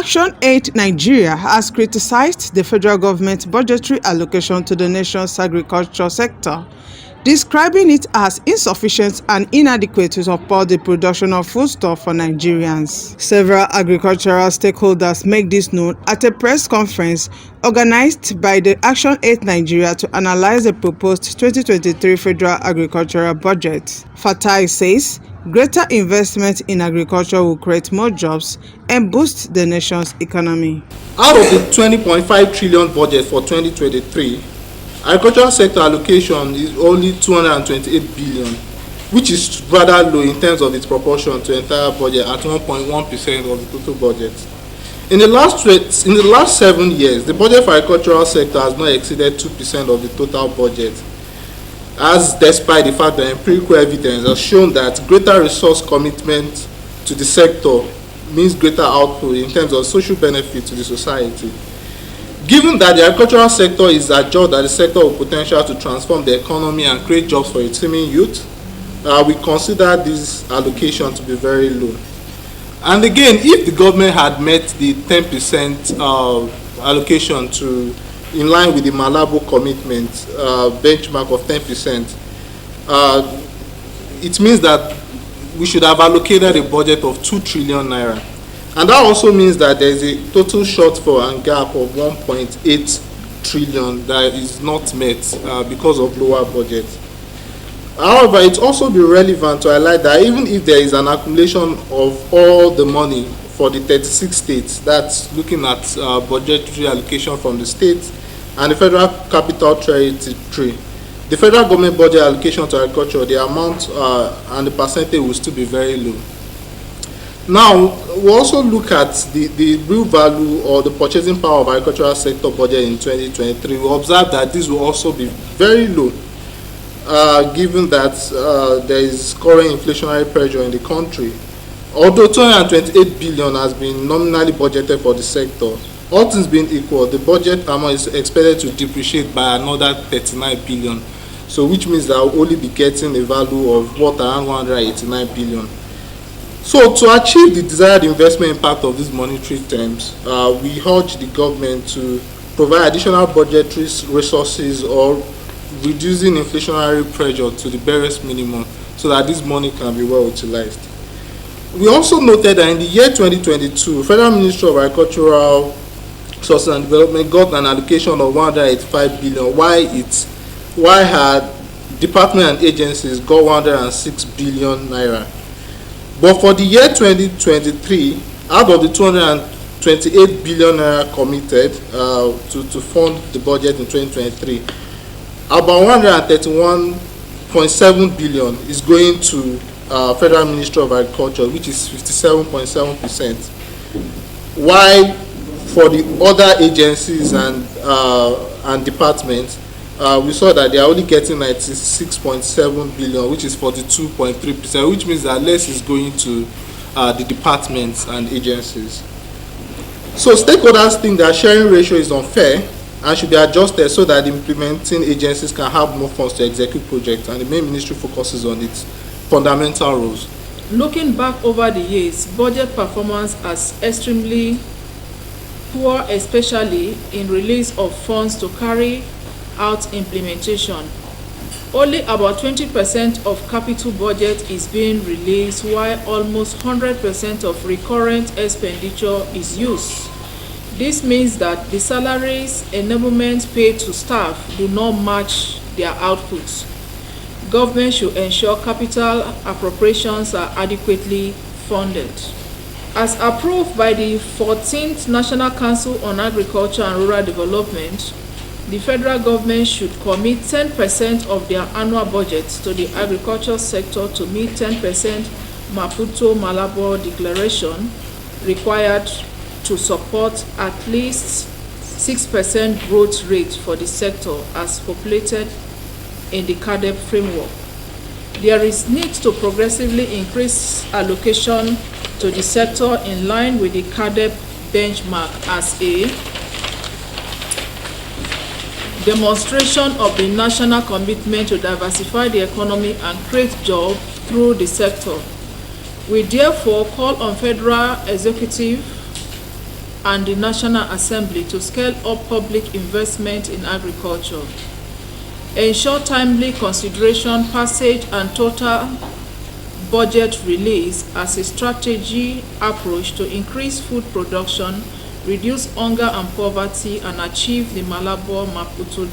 ActionAid Nigeria has criticized the federal government's budgetary allocation to the nation's agriculture sector, describing it as insufficient and inadequate to support the production of foodstuff for Nigerians. Several agricultural stakeholders make this known at a press conference organized by the ActionAid Nigeria to analyze the proposed 2023 federal agricultural budget. Fatai says greater investment in agriculture will create more jobs and boost the nation's economy. Out of the 20.5 trillion budget for 2023, agricultural sector allocation is only 228 billion, which is rather low in terms of its proportion to entire budget at 1.1% of the total budget. In the last 7 years, the budget for agricultural sector has not exceeded 2% of the total budget, as despite the fact that empirical evidence has shown that greater resource commitment to the sector means greater output in terms of social benefit to the society. Given that the agricultural sector is adjudged as the sector with potential to transform the economy and create jobs for its teeming youth, we consider this allocation to be very low. And again, if the government had met the 10% allocation in line with the Malabo commitment benchmark of 10%, it means that we should have allocated a budget of 2 trillion naira. And that also means that there is a total shortfall and gap of 1.8 trillion that is not met because of lower budget. However, it also be relevant to highlight that even if there is an accumulation of all the money for the 36 states, that's looking at budgetary allocation from the states and the Federal Capital Territory, the federal government budget allocation to agriculture, the amount and the percentage will still be very low. Now, we also look at the real value or the purchasing power of agricultural sector budget in 2023. We observe that this will also be very low, given that there is current inflationary pressure in the country. Although 228 billion has been nominally budgeted for the sector, all things being equal, the budget amount is expected to depreciate by another 39 billion. So which means that we'll only be getting a value of what, around 189 billion. So to achieve the desired investment impact of these monetary terms, we urge the government to provide additional budgetary resources or reducing inflationary pressure to the barest minimum so that this money can be well utilized. We also noted that in the year 2022, Federal Ministry of Agricultural Resources and Development got an allocation of 185 billion, while her department and agencies got 106 billion naira. But for the year 2023, out of the 228 billion naira committed to fund the budget in 2023, about 131.7 billion is going to Federal Ministry of Agriculture, which is 57.7%, while for the other agencies and departments, we saw that they are only getting 96.7 billion, which is 42.3%, which means that less is going to the departments and agencies. So stakeholders think that sharing ratio is unfair and should be adjusted so that the implementing agencies can have more funds to execute projects, and the main ministry focuses on its fundamental roles. Looking back over the years, budget performance has extremely poor, especially in release of funds to carry out implementation. Only about 20% of capital budget is being released, while almost 100% of recurrent expenditure is used. This means that the salaries, enablement paid to staff do not match their outputs. Government should ensure capital appropriations are adequately funded. As approved by the 14th National Council on Agriculture and Rural Development, the federal government should commit 10% of their annual budget to the agriculture sector to meet 10% Maputo-Malabo declaration required to support at least 6% growth rate for the sector as populated in the CADEP framework. There is need to progressively increase allocation to the sector in line with the CADEP benchmark as a demonstration of the national commitment to diversify the economy and create jobs through the sector. We therefore call on Federal Executive and the National Assembly to scale up public investment in agriculture. Ensure timely consideration, passage, and total budget release as a strategy approach to increase food production, reduce hunger and poverty, and achieve the Malabo Maputo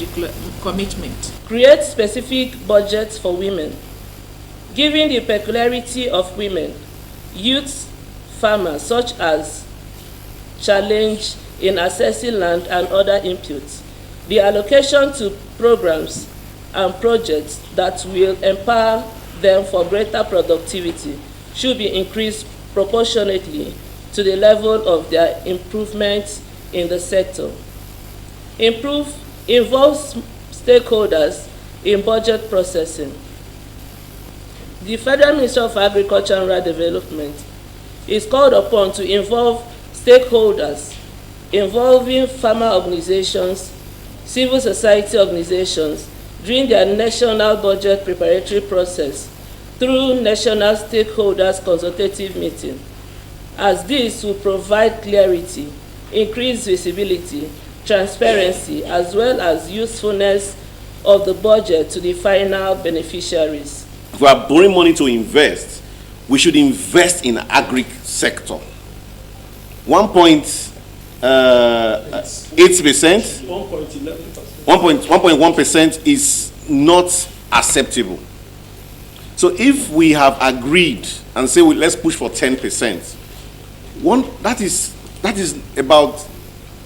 commitment. Create specific budgets for women. Given the peculiarity of women, youth farmers such as challenge in accessing land and other inputs, the allocation to programs and projects that will empower them for greater productivity should be increased proportionately to the level of their improvement in the sector. Involve stakeholders in budget processing. The Federal Ministry of Agriculture and Rural Development is called upon to involve stakeholders involving farmer organizations, civil society organizations during their national budget preparatory process through National Stakeholders Consultative Meeting, as this will provide clarity, increased visibility, transparency, as well as usefulness of the budget to the final beneficiaries. If we are borrowing money to invest, we should invest in the agri sector. 1.8%, 1.1% is not acceptable. So if we have agreed and say, well, let's push for 10%, that is about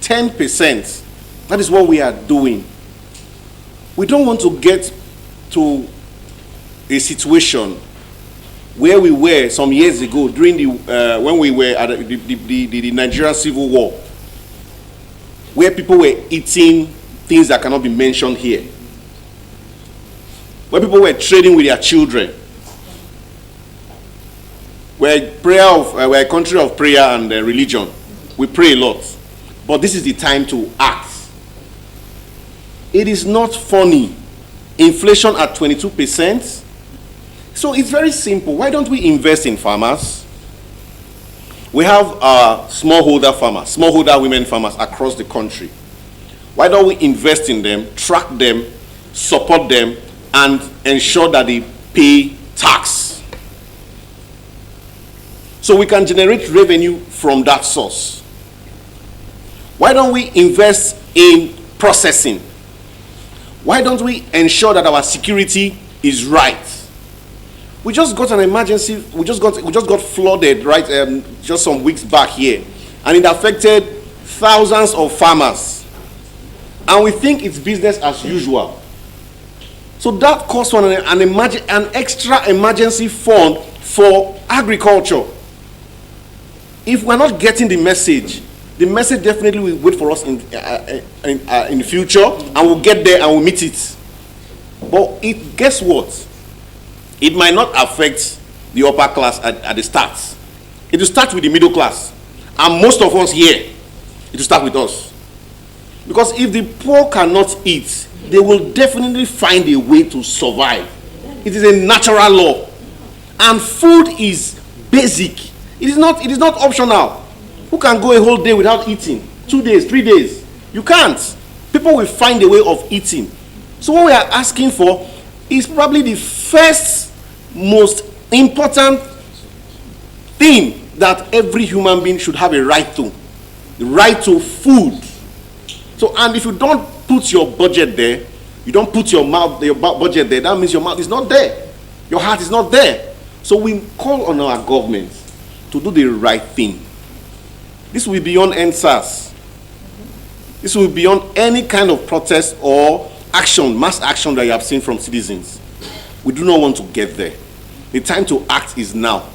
10%. That is what we are doing. We don't want to get to a situation where we were some years ago during the when we were at the Nigerian Civil War, where people were eating things that cannot be mentioned here, where people were trading with their children. We're a country of prayer and religion. We pray a lot, but this is the time to act. It is not funny. Inflation at 22%. So it's very simple. Why don't we invest in farmers? We have smallholder farmers, smallholder women farmers across the country. Why don't we invest in them, track them, support them, and ensure that they pay tax? So we can generate revenue from that source. Why don't we invest in processing? Why don't we ensure that our security is right? We just got an emergency. We just got flooded just some weeks back here, and it affected thousands of farmers. And we think it's business as usual. So that calls for an extra emergency fund for agriculture. If we're not getting the message definitely will wait for us in the future, and we'll get there and we'll meet it. But guess what? It might not affect the upper class at the start. It will start with the middle class. And most of us here, it will start with us. Because if the poor cannot eat, they will definitely find a way to survive. It is a natural law. And food is basic. It is not optional. Who can go a whole day without eating? 2 days, 3 days? You can't. People will find a way of eating. So what we are asking for is probably the first most important thing that every human being should have a right to. The right to food. So, and if you don't put your budget there, you don't put your budget there, that means your mouth is not there. Your heart is not there. So we call on our government to do the right thing. This will be beyond NSAS. This will be beyond any kind of protest or action, mass action that you have seen from citizens. We do not want to get there. The time to act is now.